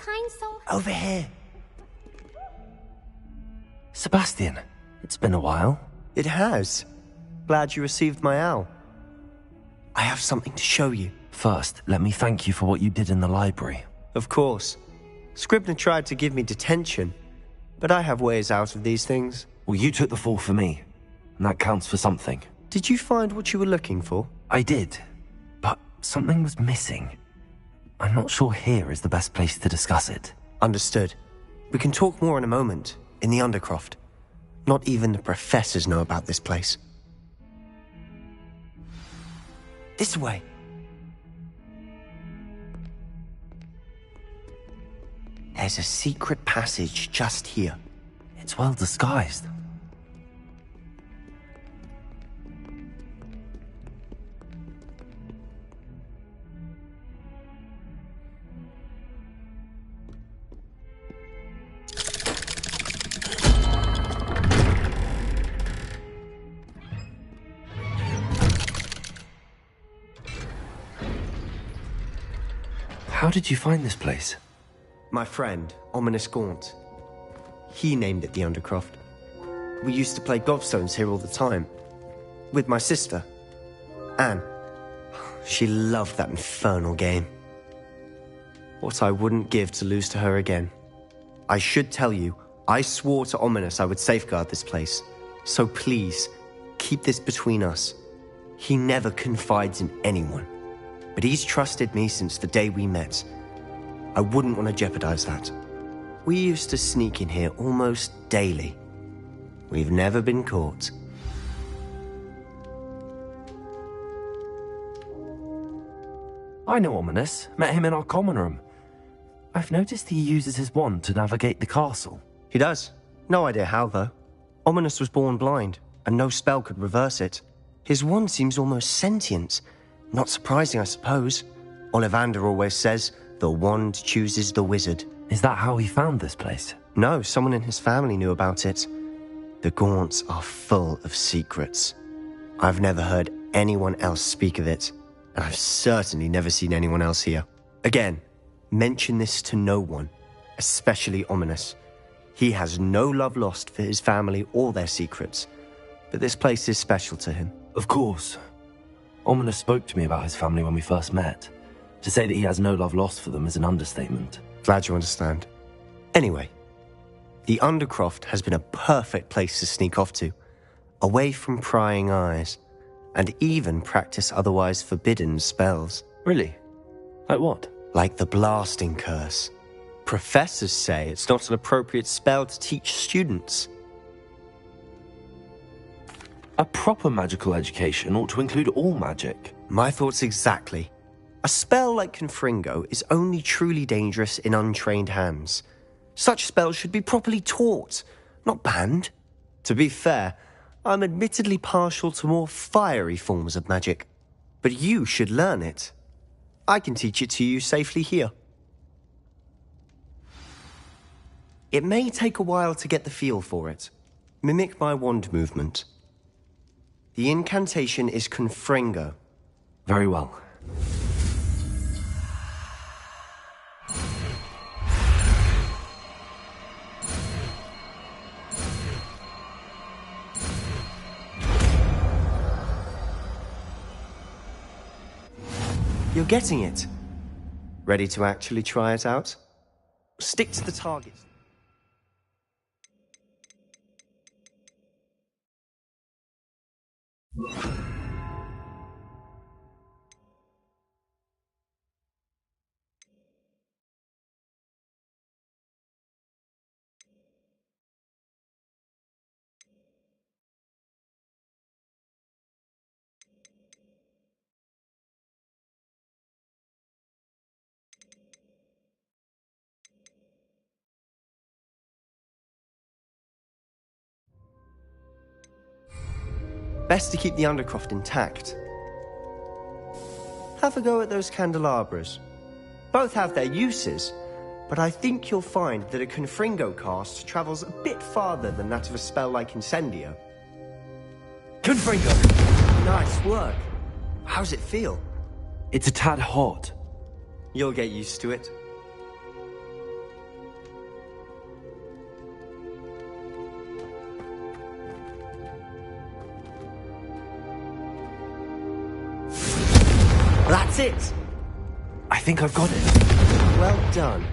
kind soul? Over here. Sebastian, it's been a while. It has. Glad you received my owl. I have something to show you. First, let me thank you for what you did in the library. Of course. Scribner tried to give me detention, but I have ways out of these things. Well, you took the fall for me, and that counts for something. Did you find what you were looking for? I did, but something was missing. I'm not sure here is the best place to discuss it. Understood. We can talk more in a moment, in the Undercroft. Not even the professors know about this place. This way. There's a secret passage just here. It's well disguised. How did you find this place? My friend, Ominous Gaunt. He named it the Undercroft. We used to play gobstones here all the time. With my sister, Anne. She loved that infernal game. What I wouldn't give to lose to her again. I should tell you, I swore to Ominous I would safeguard this place. So please, keep this between us. He never confides in anyone. But he's trusted me since the day we met. I wouldn't want to jeopardize that. We used to sneak in here almost daily. We've never been caught. I know Ominous. Met him in our common room. I've noticed he uses his wand to navigate the castle. He does. No idea how, though. Ominous was born blind, and no spell could reverse it. His wand seems almost sentient. Not surprising, I suppose. Ollivander always says, the wand chooses the wizard. Is that how he found this place? No, someone in his family knew about it. The Gaunts are full of secrets. I've never heard anyone else speak of it, and I've certainly never seen anyone else here. Again, mention this to no one, especially Ominous. He has no love lost for his family or their secrets, but this place is special to him. Of course. Ominous spoke to me about his family when we first met. To say that he has no love lost for them is an understatement. Glad you understand. Anyway, the Undercroft has been a perfect place to sneak off to, away from prying eyes, and even practice otherwise forbidden spells. Really? Like what? Like the blasting curse. Professors say it's not an appropriate spell to teach students. A proper magical education ought to include all magic. My thoughts exactly. A spell like Confringo is only truly dangerous in untrained hands. Such spells should be properly taught, not banned. To be fair, I'm admittedly partial to more fiery forms of magic. But you should learn it. I can teach it to you safely here. It may take a while to get the feel for it. Mimic my wand movement. The incantation is Confringo. Very well. You're getting it. Ready to actually try it out? Stick to the target. Best to keep the Undercroft intact. Have a go at those candelabras. Both have their uses, but I think you'll find that a Confringo cast travels a bit farther than that of a spell like Incendio. Confringo! Nice work. How's it feel? It's a tad hot. You'll get used to it. it! I think I've got it. Well done.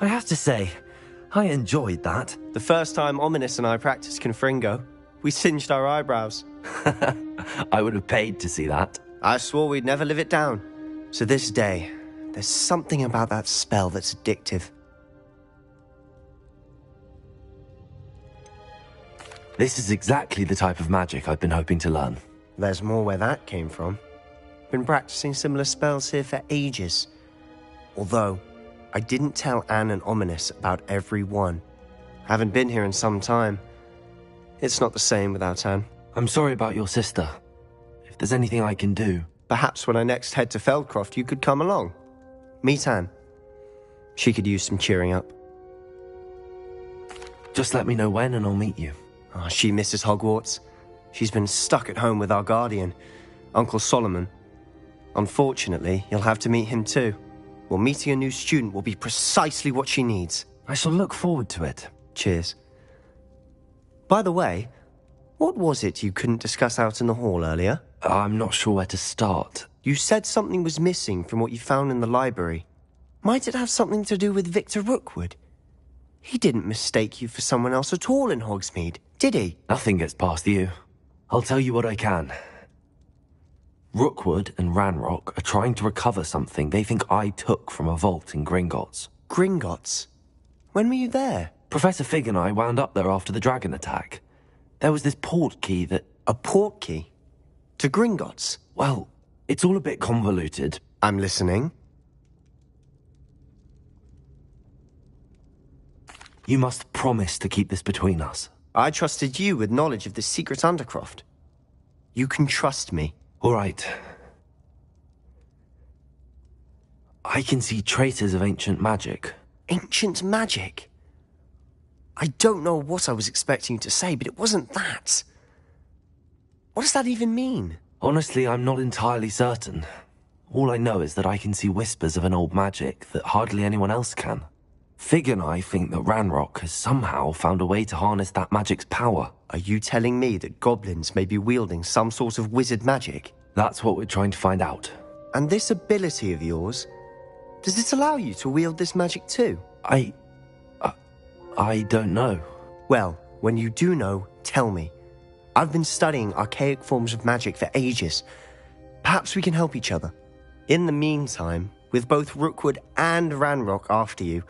I have to say, I enjoyed that. The first time Ominous and I practiced Confringo, we singed our eyebrows. I would have paid to see that. I swore we'd never live it down. So this day, there's something about that spell that's addictive. This is exactly the type of magic I've been hoping to learn. There's more where that came from. Been practicing similar spells here for ages. Although, I didn't tell Anne and Ominous about every one. Haven't been here in some time. It's not the same without Anne. I'm sorry about your sister. If there's anything I can do... Perhaps when I next head to Feldcroft, you could come along. Meet Anne. She could use some cheering up. Just let me know when and I'll meet you. Oh, she misses Hogwarts. She's been stuck at home with our guardian, Uncle Solomon. Unfortunately, you'll have to meet him too. Well, meeting a new student will be precisely what she needs. I shall look forward to it. Cheers. By the way, what was it you couldn't discuss out in the hall earlier? I'm not sure where to start. You said something was missing from what you found in the library. Might it have something to do with Victor Rookwood? He didn't mistake you for someone else at all in Hogsmeade, did he? Nothing gets past you. I'll tell you what I can. Rookwood and Ranrock are trying to recover something they think I took from a vault in Gringotts. Gringotts? When were you there? Professor Fig and I wound up there after the dragon attack. There was this portkey that... A portkey? To Gringotts? Well, it's all a bit convoluted. I'm listening. You must promise to keep this between us. I trusted you with knowledge of the secret Undercroft. You can trust me. All right. I can see traces of ancient magic. Ancient magic? I don't know what I was expecting you to say, but it wasn't that. What does that even mean? Honestly, I'm not entirely certain. All I know is that I can see whispers of an old magic that hardly anyone else can. Fig and I think that Ranrock has somehow found a way to harness that magic's power. Are you telling me that goblins may be wielding some sort of wizard magic? That's what we're trying to find out. And this ability of yours, does it allow you to wield this magic too? I don't know. Well, when you do know, tell me. I've been studying archaic forms of magic for ages. Perhaps we can help each other. In the meantime, with both Rookwood and Ranrock after you,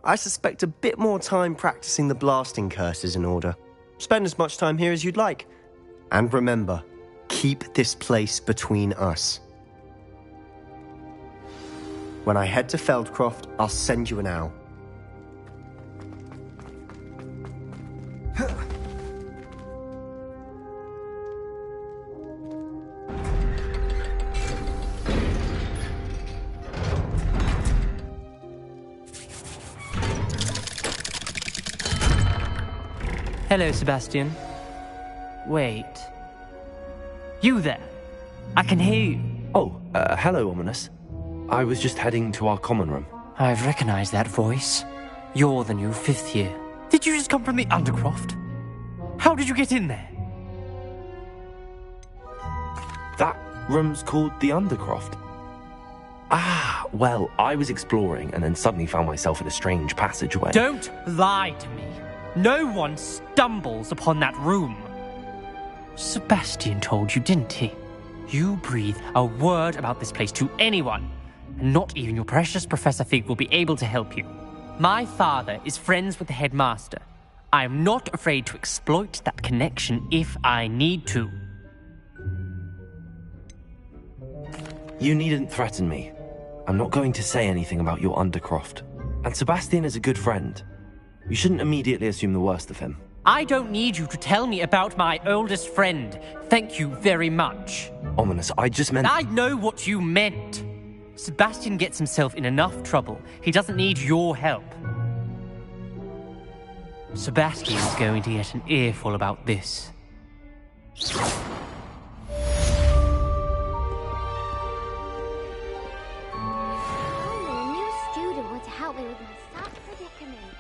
I suspect a bit more time practicing the blasting curse is in order. Spend as much time here as you'd like. And remember, keep this place between us. When I head to Feldcroft, I'll send you an owl. Hello, Sebastian. Wait. You there? I can hear you. Oh, hello, Ominous. I was just heading to our common room. I've recognized that voice. You're the new 5th year. Did you just come from the Undercroft? How did you get in there? That room's called the Undercroft. Ah, well, I was exploring and then suddenly found myself in a strange passageway. Don't lie to me. No one stumbles upon that room. Sebastian told you, didn't he? You breathe a word about this place to anyone, and not even your precious Professor Fig will be able to help you. My father is friends with the headmaster. I am not afraid to exploit that connection if I need to. You needn't threaten me. I'm not going to say anything about your Undercroft. And Sebastian is a good friend. You shouldn't immediately assume the worst of him. I don't need you to tell me about my oldest friend. Thank you very much. Ominous, I just meant... I know what you meant. Sebastian gets himself in enough trouble. He doesn't need your help. Sebastian's going to get an earful about this. A new student would help me with my sad predicament.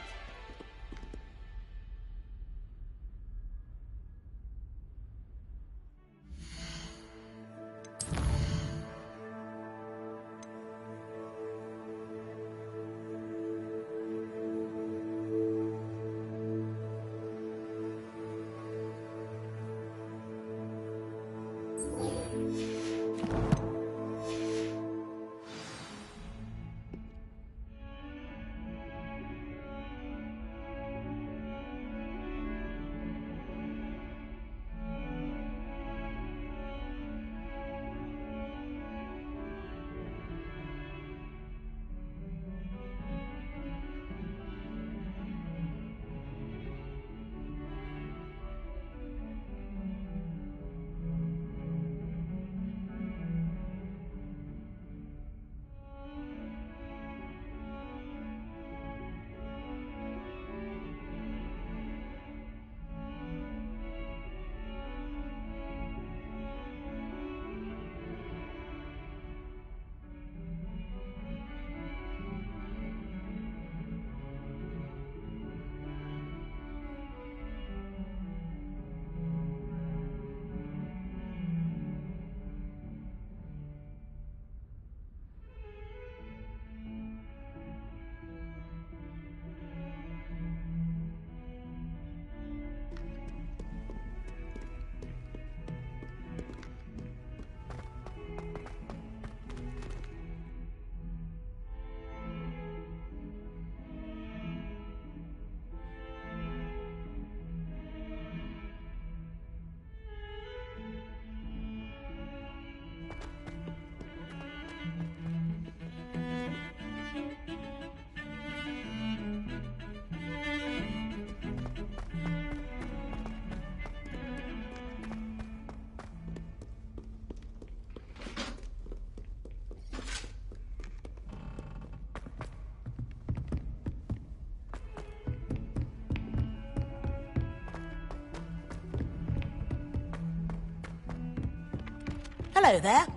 Hello there.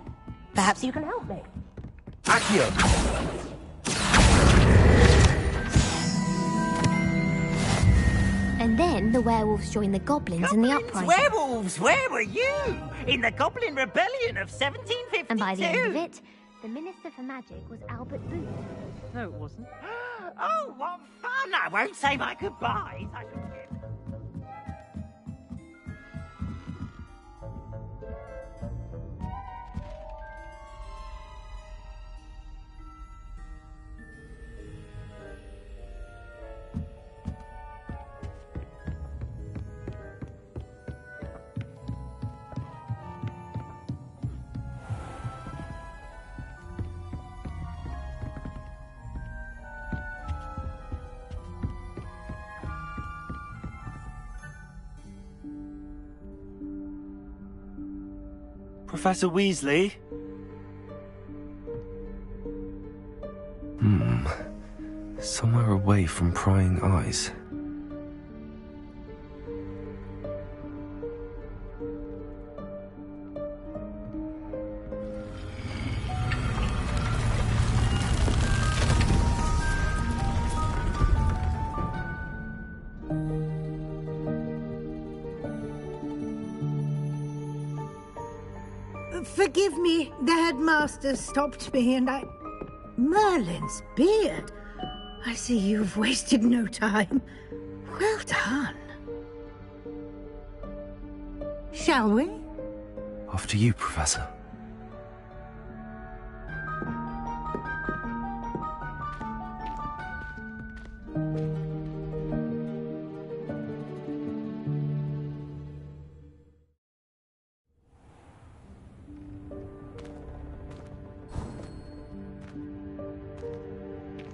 Perhaps you can help me. Accio! And then the werewolves joined the goblins in the uprising. Werewolves, where were you? In the Goblin Rebellion of 1752. And by the end of it, the Minister for Magic was Albert Booth. No, it wasn't. Oh, what fun! I won't say my goodbyes. I shall skip. Professor Weasley? Somewhere away from prying eyes. Forgive me, the headmaster stopped me and I... Merlin's beard. I see you've wasted no time. Well done. Shall we? After you, Professor.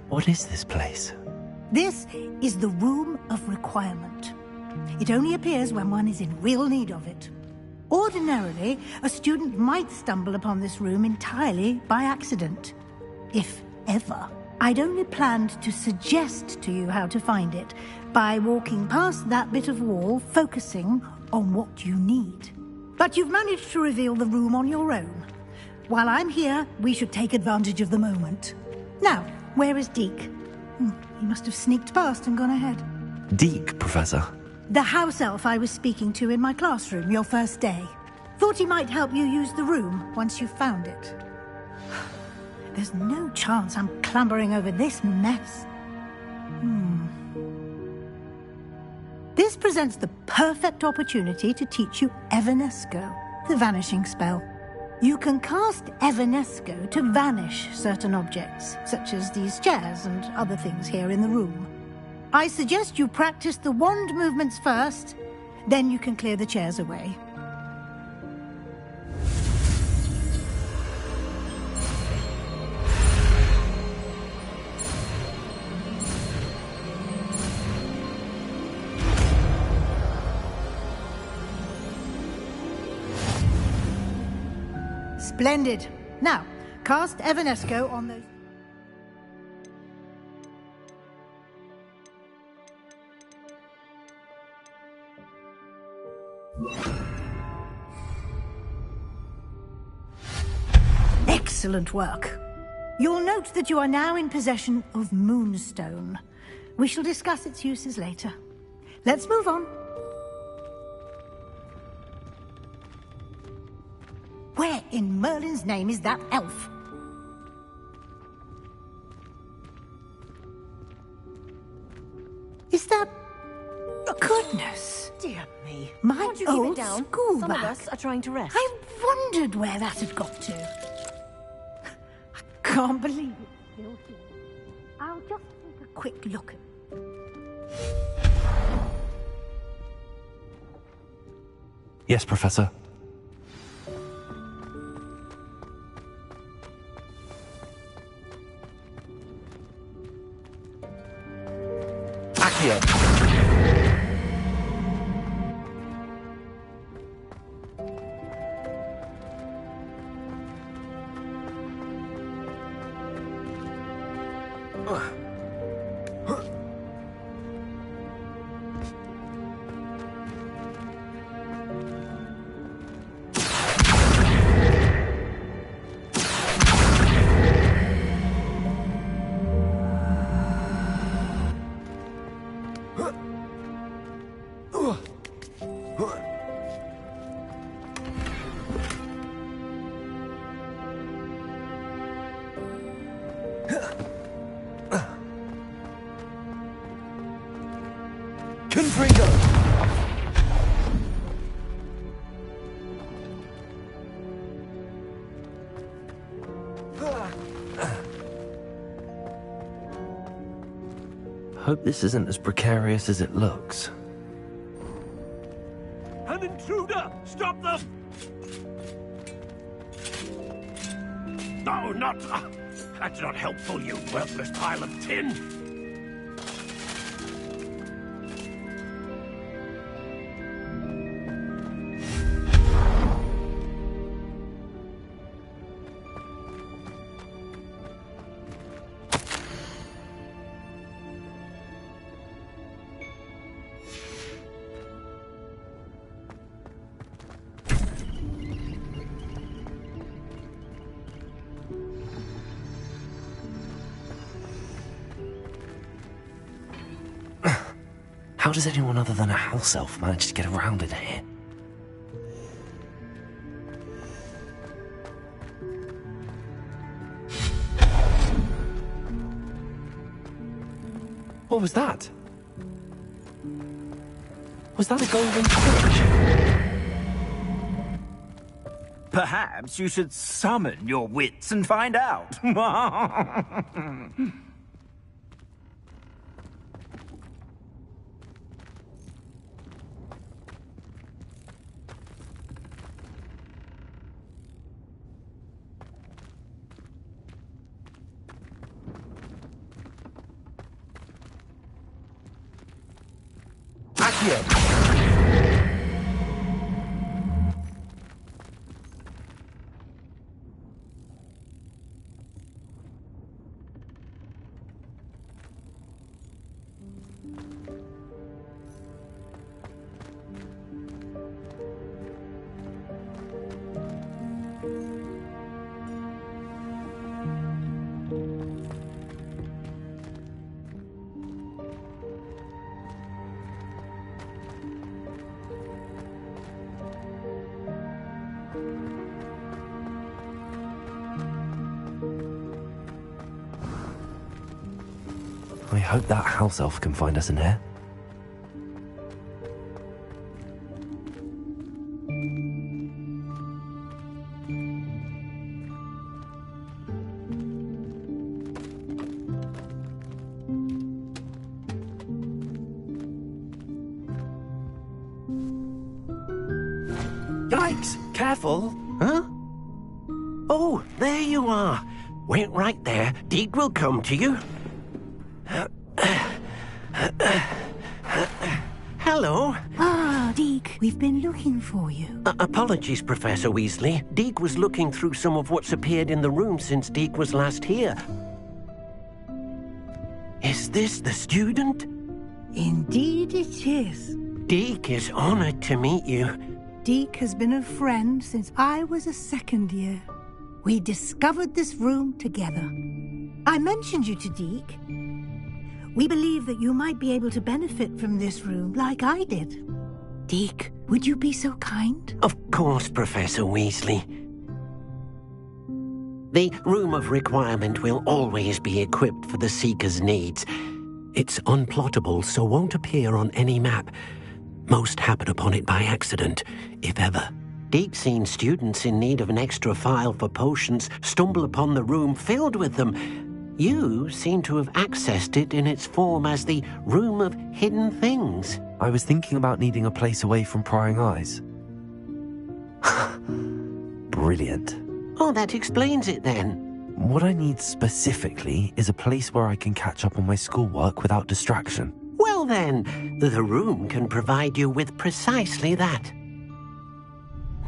What is this place? This is the Room of Requirement. It only appears when one is in real need of it. Ordinarily, a student might stumble upon this room entirely by accident. If ever. I'd only planned to suggest to you how to find it by walking past that bit of wall, focusing on what you need. But you've managed to reveal the room on your own. While I'm here, we should take advantage of the moment. Now, where is Deke? He must have sneaked past and gone ahead. Deke, Professor. The house elf I was speaking to in my classroom your first day. Thought he might help you use the room once you've found it. There's no chance I'm clambering over this mess. This presents the perfect opportunity to teach you Evanesco, the vanishing spell. You can cast Evanesco to vanish certain objects, such as these chairs and other things here in the room. I suggest you practice the wand movements first, then you can clear the chairs away. Splendid. Now, cast Evanesco on those... Excellent work. You'll note that you are now in possession of Moonstone. We shall discuss its uses later. Let's move on. Where in Merlin's name is that elf? Is that... Goodness! Dear me. My Can't you keep old it down? school Some of bag. us are trying to rest. I wondered where that had got to. I can't believe it's still here. I'll just take a quick look at it. Yes, Professor. Accio. Confringo! Hope this isn't as precarious as it looks. An intruder! Stop them! No, not... that's not helpful, you worthless pile of tin! How does anyone other than a house elf manage to get around in here? What was that? Was that a golden switch? Perhaps you should summon your wits and find out. I hope that house elf can find us in here. Yikes! Careful! Huh? Oh, there you are. Wait right there. Deke will come to you. Hello. Ah, Deke, we've been looking for you. Apologies, Professor Weasley. Deke was looking through some of what's appeared in the room since Deke was last here. Is this the student? Indeed it is. Deke is honored to meet you. Deke has been a friend since I was a second year. We discovered this room together. I mentioned you to Deke. We believe that you might be able to benefit from this room like I did. Deke, would you be so kind? Of course, Professor Weasley. The Room of Requirement will always be equipped for the Seeker's needs. It's unplottable, so won't appear on any map. Most happen upon it by accident, if ever. Deke's seen students in need of an extra file for potions stumble upon the room filled with them. You seem to have accessed it in its form as the Room of Hidden Things. I was thinking about needing a place away from prying eyes. Brilliant. Oh, that explains it then. What I need specifically is a place where I can catch up on my schoolwork without distraction. Well then, the room can provide you with precisely that.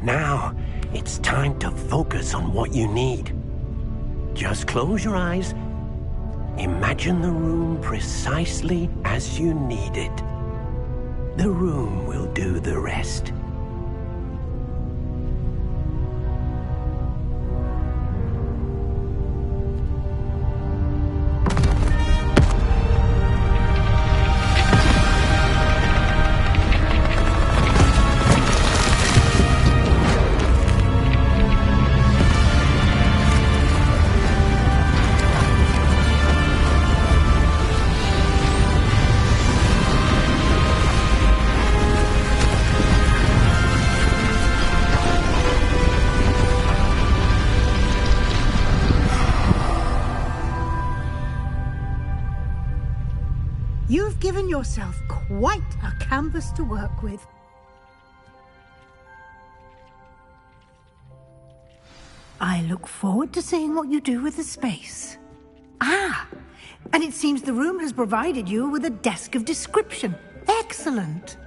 Now, it's time to focus on what you need. Just close your eyes. Imagine the room precisely as you need it. The room will do the rest. You've given yourself quite a canvas to work with. I look forward to seeing what you do with the space. Ah, and it seems the room has provided you with a desk of description. Excellent.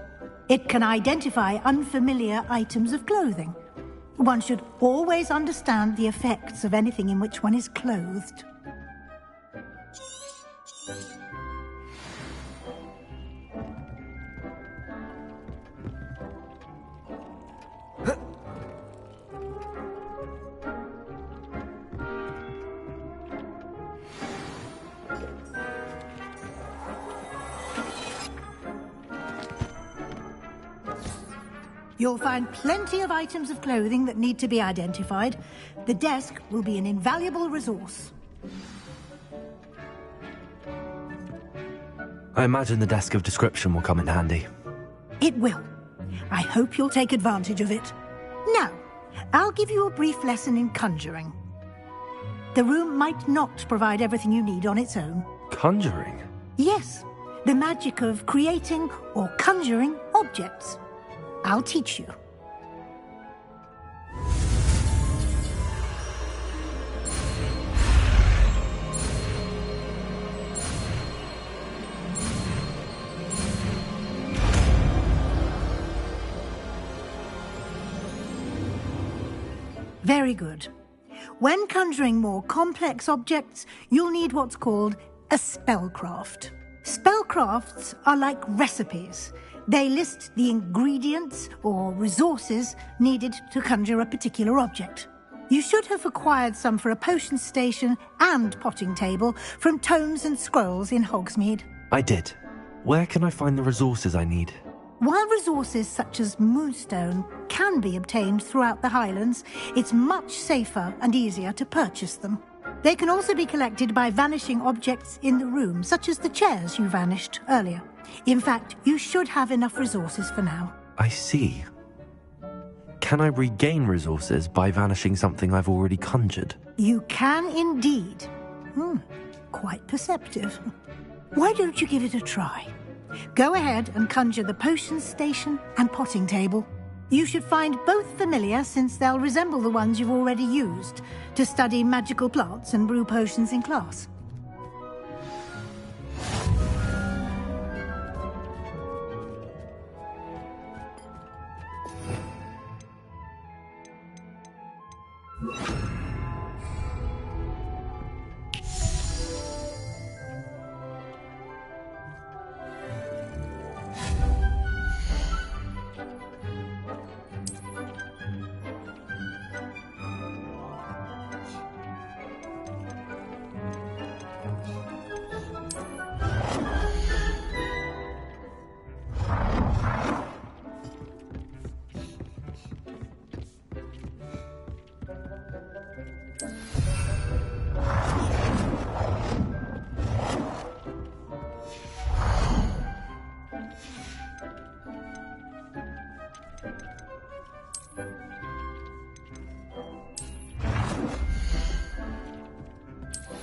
It can identify unfamiliar items of clothing. One should always understand the effects of anything in which one is clothed. You'll find plenty of items of clothing that need to be identified. The desk will be an invaluable resource. I imagine the desk of description will come in handy. It will. I hope you'll take advantage of it. Now, I'll give you a brief lesson in conjuring. The room might not provide everything you need on its own. Conjuring? Yes, the magic of creating or conjuring objects. I'll teach you. Very good. When conjuring more complex objects, you'll need what's called a spellcraft. Spellcrafts are like recipes. They list the ingredients or resources needed to conjure a particular object. You should have acquired some for a potion station and potting table from tomes and scrolls in Hogsmeade. I did. Where can I find the resources I need? While resources such as moonstone can be obtained throughout the Highlands, it's much safer and easier to purchase them. They can also be collected by vanishing objects in the room, such as the chairs you vanished earlier. In fact, you should have enough resources for now. I see. Can I regain resources by vanishing something I've already conjured? You can indeed. Quite perceptive. Why don't you give it a try? Go ahead and conjure the potions station and potting table. You should find both familiar, since they'll resemble the ones you've already used to study magical plants and brew potions in class.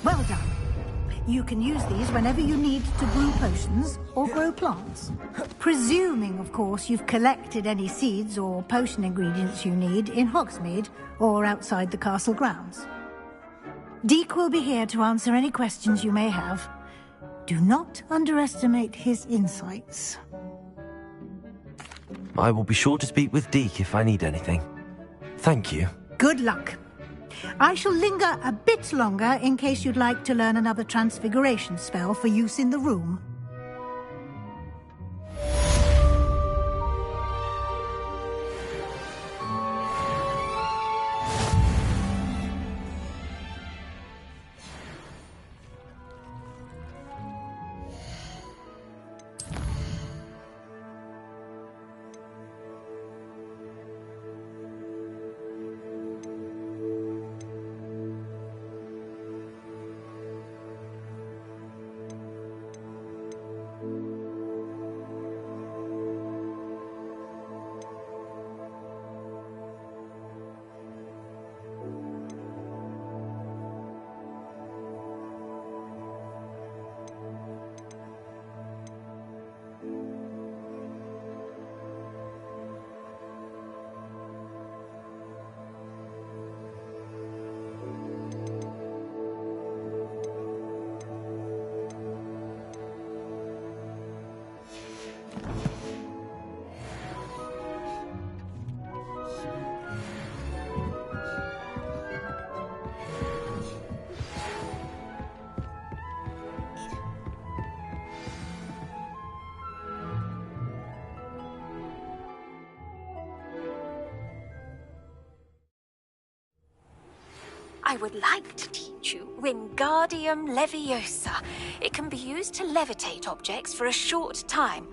Well done. You can use these whenever you need to brew potions or grow plants. Presuming, of course, you've collected any seeds or potion ingredients you need in Hogsmeade or outside the castle grounds. Deek will be here to answer any questions you may have. Do not underestimate his insights. I will be sure to speak with Deke if I need anything. Thank you. Good luck. I shall linger a bit longer in case you'd like to learn another transfiguration spell for use in the room. I would like to teach you Wingardium Leviosa. It can be used to levitate objects for a short time.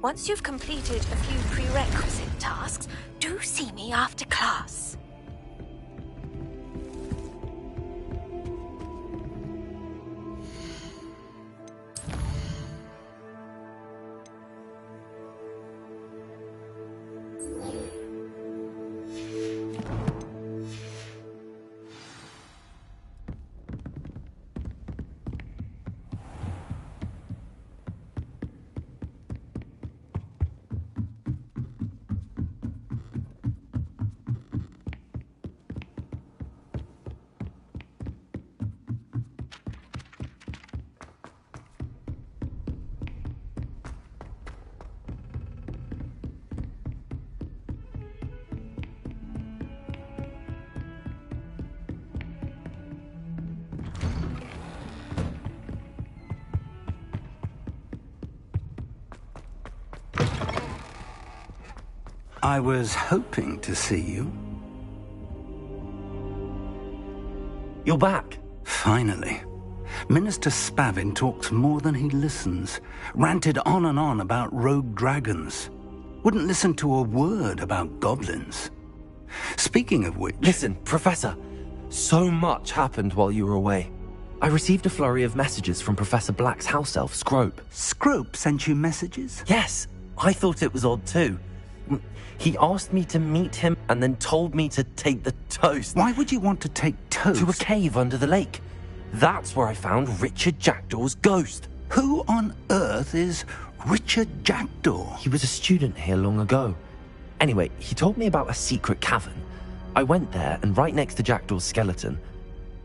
Once you've completed a few prerequisite tasks, do see me after class. I was hoping to see you. You're back. Finally. Minister Spavin talks more than he listens. Ranted on and on about rogue dragons. Wouldn't listen to a word about goblins. Speaking of which... Listen, Professor. So much happened while you were away. I received a flurry of messages from Professor Black's house elf, Scrope. Scrope sent you messages? Yes, I thought it was odd too. He asked me to meet him and then told me to take the toast. Why would you want to take toast? To a cave under the lake. That's where I found Richard Jackdaw's ghost. Who on earth is Richard Jackdaw? He was a student here long ago. Anyway, he told me about a secret cavern. I went there, and right next to Jackdaw's skeleton,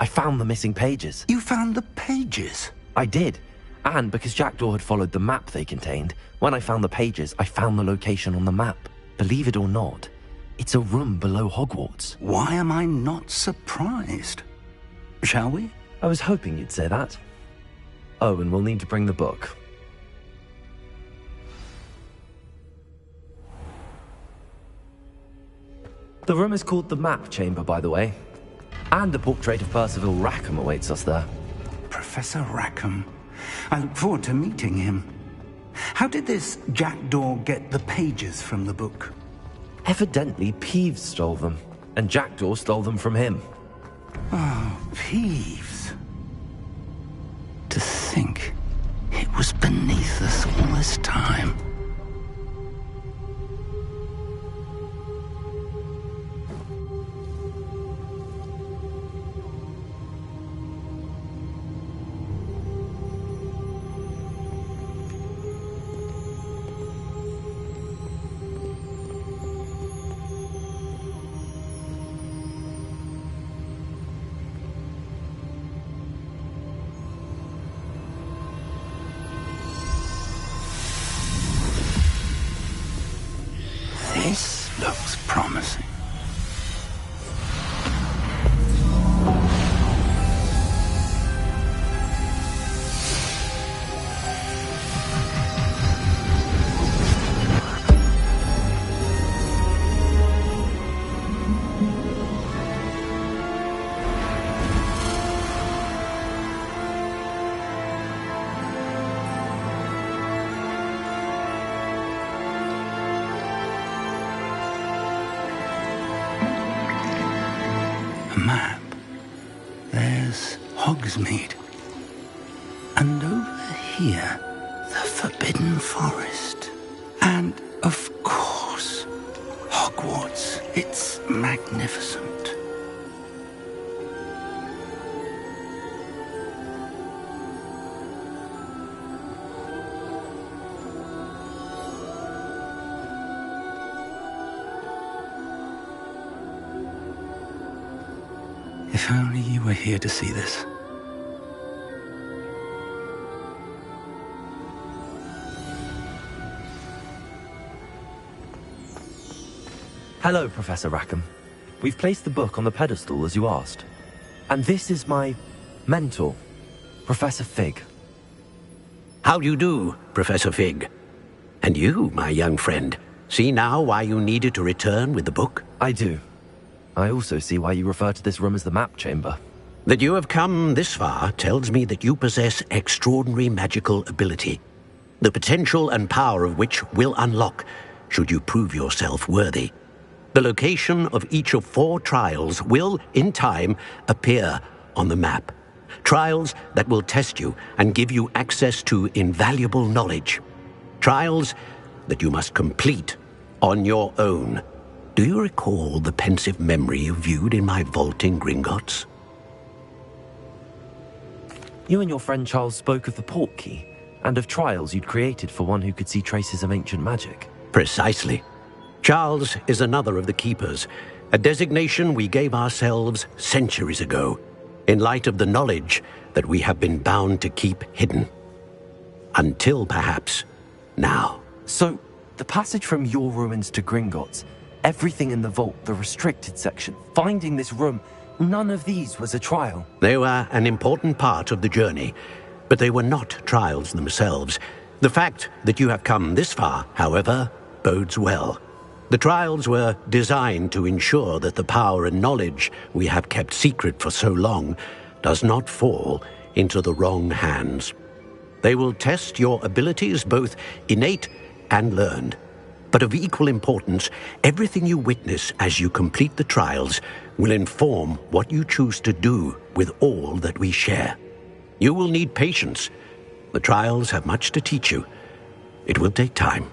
I found the missing pages. You found the pages? I did. And because Jackdaw had followed the map they contained, when I found the pages, I found the location on the map. Believe it or not, it's a room below Hogwarts. Why am I not surprised? Shall we? I was hoping you'd say that. Oh, and we'll need to bring the book. The room is called the Map Chamber, by the way. And a portrait of Percival Rackham awaits us there. Professor Rackham. I look forward to meeting him. How did this Jackdaw get the pages from the book? Evidently, Peeves stole them, and Jackdaw stole them from him. Oh, Peeves. To think it was beneath us all this time. This looks promising. Map. There's Hogsmeade. And over here, the Forbidden Forest. And, of course, Hogwarts. It's magnificent. If only you were here to see this. Hello, Professor Rackham. We've placed the book on the pedestal as you asked. And this is my mentor, Professor Fig. How do you do, Professor Fig? And you, my young friend, see now why you needed to return with the book? I do. I also see why you refer to this room as the Map Chamber. That you have come this far tells me that you possess extraordinary magical ability, the potential and power of which will unlock should you prove yourself worthy. The location of each of 4 trials will, in time, appear on the map. Trials that will test you and give you access to invaluable knowledge. Trials that you must complete on your own. Do you recall the pensive memory you viewed in my vault in Gringotts? You and your friend Charles spoke of the Portkey, and of trials you'd created for one who could see traces of ancient magic. Precisely. Charles is another of the Keepers, a designation we gave ourselves centuries ago, in light of the knowledge that we have been bound to keep hidden. Until, perhaps, now. So, the passage from your ruins to Gringotts, everything in the vault, the restricted section, finding this room, none of these was a trial. They were an important part of the journey, but they were not trials themselves. The fact that you have come this far, however, bodes well. The trials were designed to ensure that the power and knowledge we have kept secret for so long does not fall into the wrong hands. They will test your abilities, both innate and learned. But of equal importance, everything you witness as you complete the trials will inform what you choose to do with all that we share. You will need patience. The trials have much to teach you. It will take time.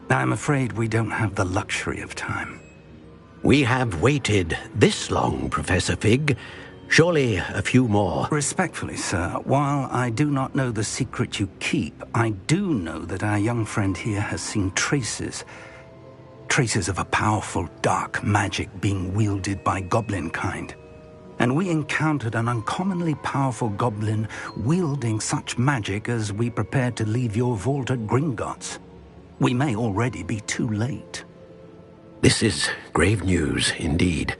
I'm afraid we don't have the luxury of time. We have waited this long, Professor Fig. Surely a few more. Respectfully, sir, while I do not know the secret you keep, I do know that our young friend here has seen traces of a powerful dark magic being wielded by goblin kind. And we encountered an uncommonly powerful goblin wielding such magic as we prepared to leave your vault at Gringotts. We may already be too late. This is grave news indeed.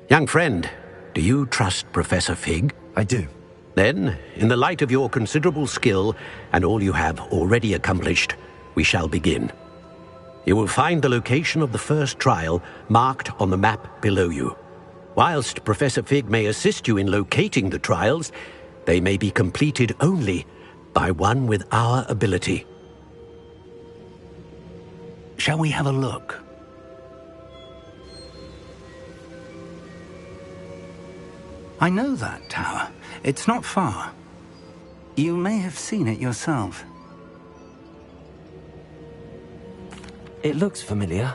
Young friend, do you trust Professor Fig? I do. Then, in the light of your considerable skill and all you have already accomplished, we shall begin. You will find the location of the first trial marked on the map below you. Whilst Professor Fig may assist you in locating the trials, they may be completed only by one with our ability. Shall we have a look? I know that tower. It's not far. You may have seen it yourself. It looks familiar.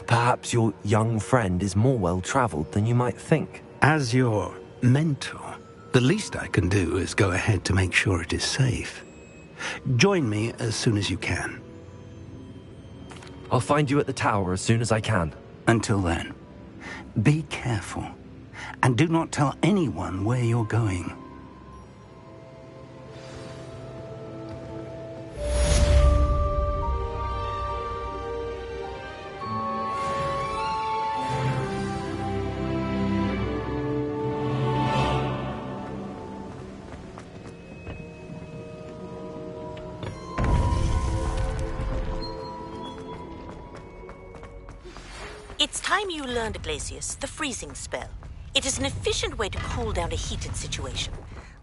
Perhaps your young friend is more well-traveled than you might think. As your mentor, the least I can do is go ahead to make sure it is safe. Join me as soon as you can. I'll find you at the tower as soon as I can. Until then, be careful. And do not tell anyone where you're going. It's time you learned, Glacius, the freezing spell. It is an efficient way to cool down a heated situation.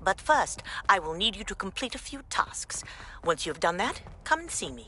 But first, I will need you to complete a few tasks. Once you have done that, come and see me.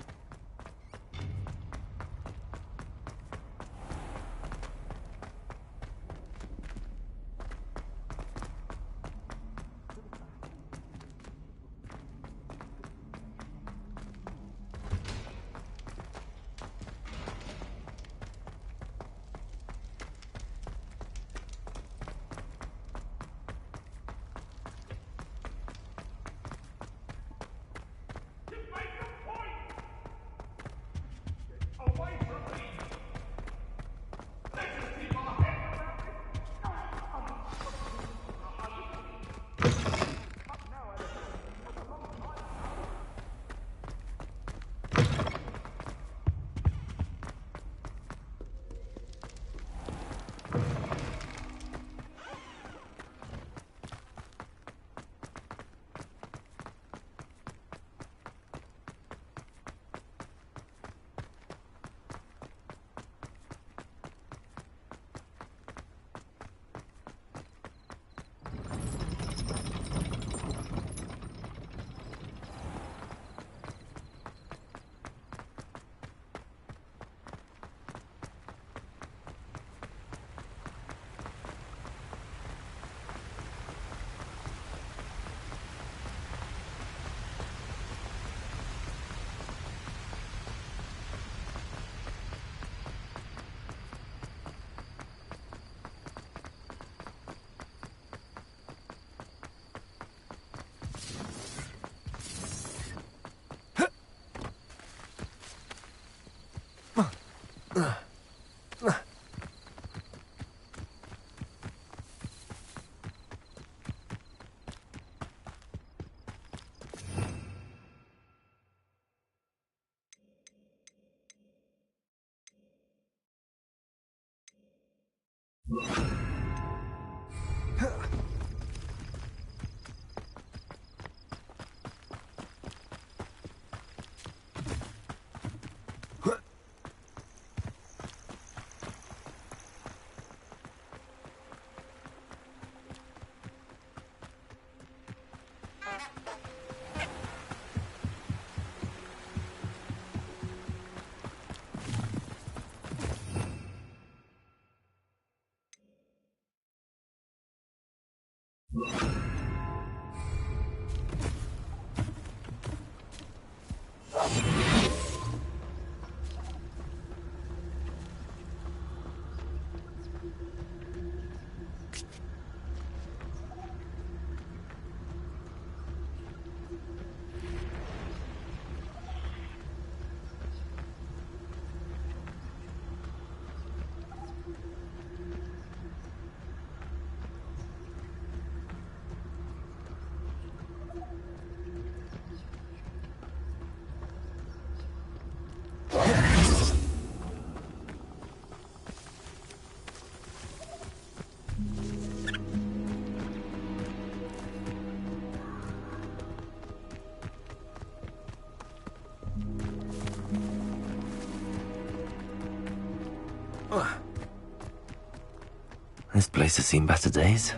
This place has seen better days.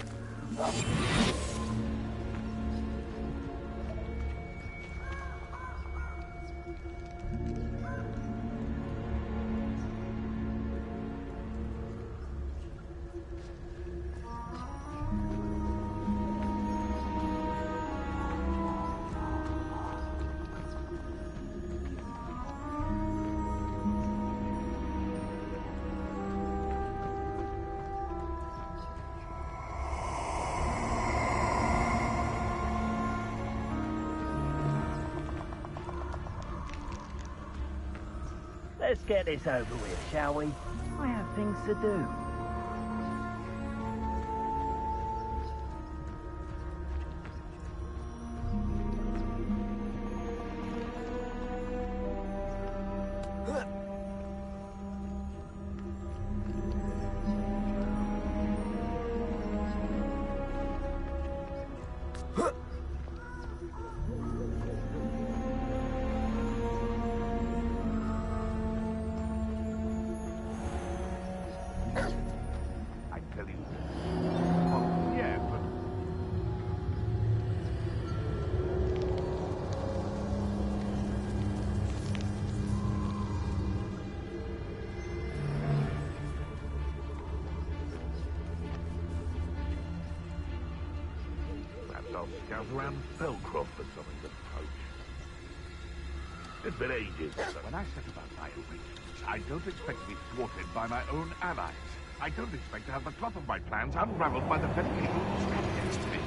Let's get this over with, shall we? I have things to do. I'll scout around Fellcroft for something to poach. It's been ages. So when I set about my arrangements, I don't expect to be thwarted by my own allies. I don't expect to have the cloth of my plans unraveled by the very people who stand against me.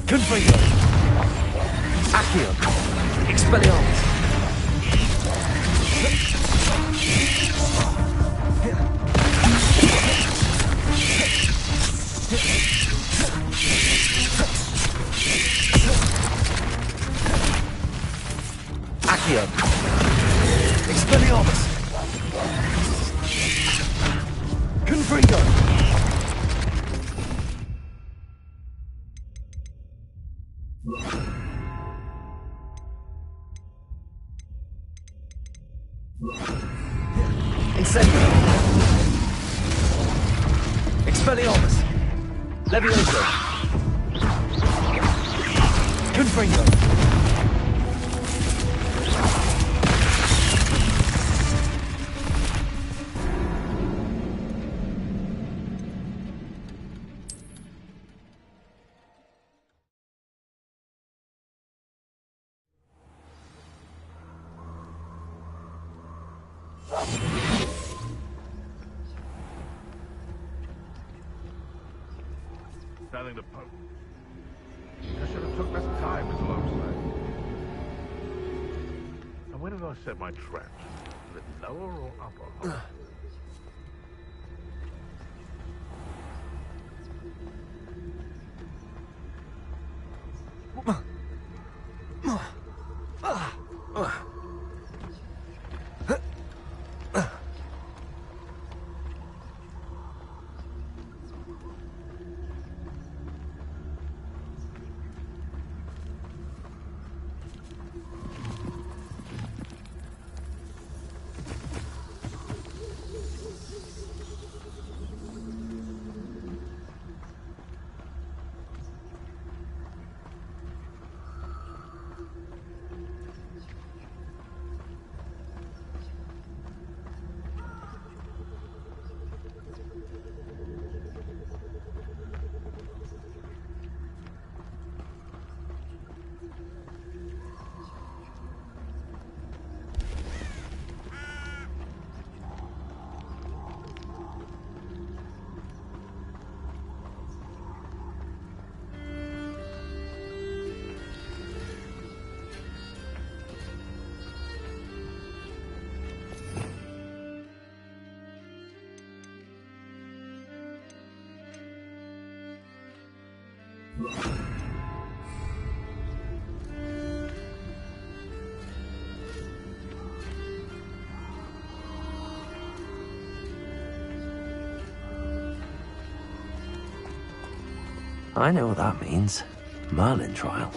Confringo! Accio! Expelliarmus! Accio! Expelliarmus! Confringo! Incendio! Expelliarmus! Levioso! Confringo! Standing the pope. I should have took less time, is all I'm saying. And where did I set my traps? Was it lower or upper? I know what that means. Merlin trial.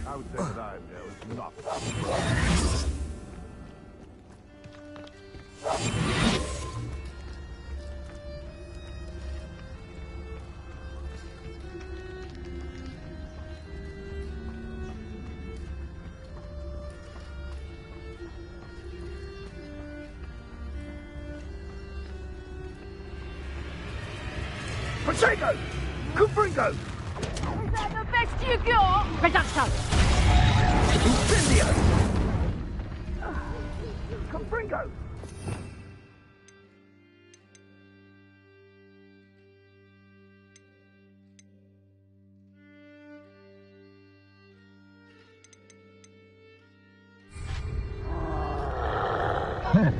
I would say that I was not. Protego! Confringo! Is that the best you got? Reducto! Incendio! Confringo!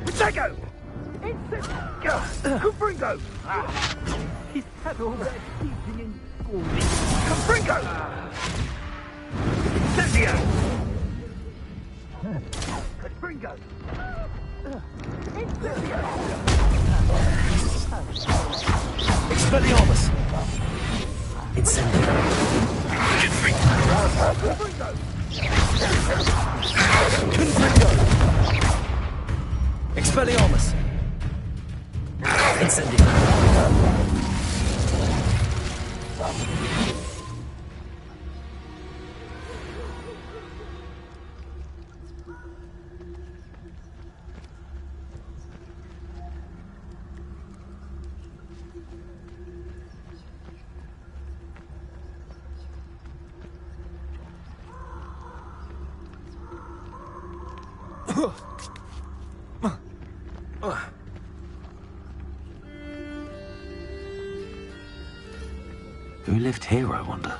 Protego! Incendio! Confringo! He's had all that teaching in school. Confringo! Incendio! Confringo! Incendio! Expelliarmus! Incendio! Confringo! Confringo! Expelliarmus! Incendio! Who lived here, I wonder?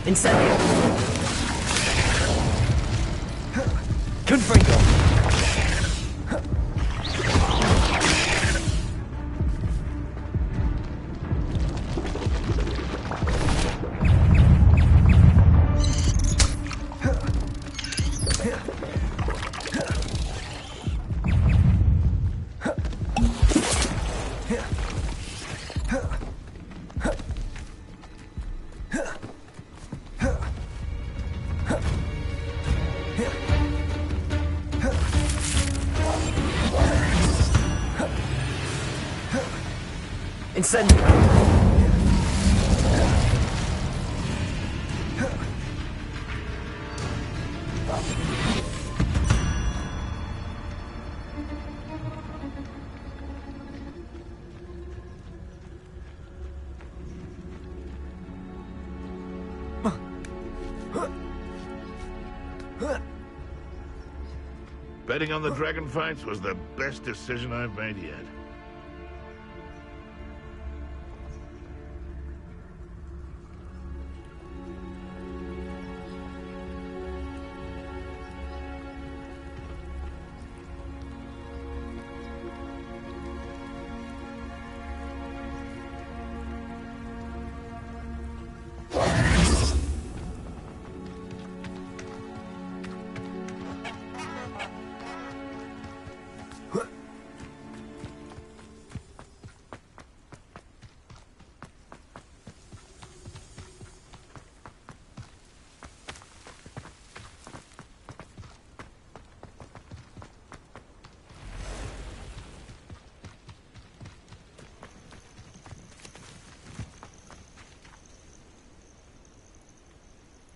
Incendio! Confringo! Incendio! Betting on the dragon fights was the best decision I've made yet.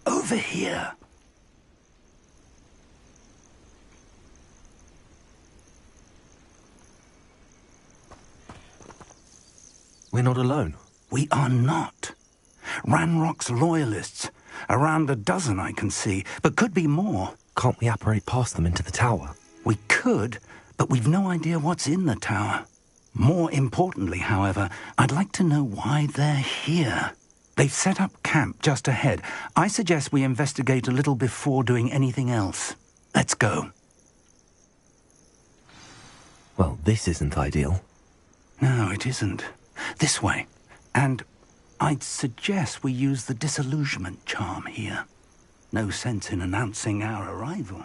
Over here. We're not alone. We are not. Ranrock's loyalists. Around a dozen I can see, but could be more. Can't we apparate past them into the tower? We could, but we've no idea what's in the tower. More importantly, however, I'd like to know why they're here. They've set up camp just ahead. I suggest we investigate a little before doing anything else. Let's go. Well, this isn't ideal. No, it isn't. This way. And I'd suggest we use the disillusionment charm here. No sense in announcing our arrival.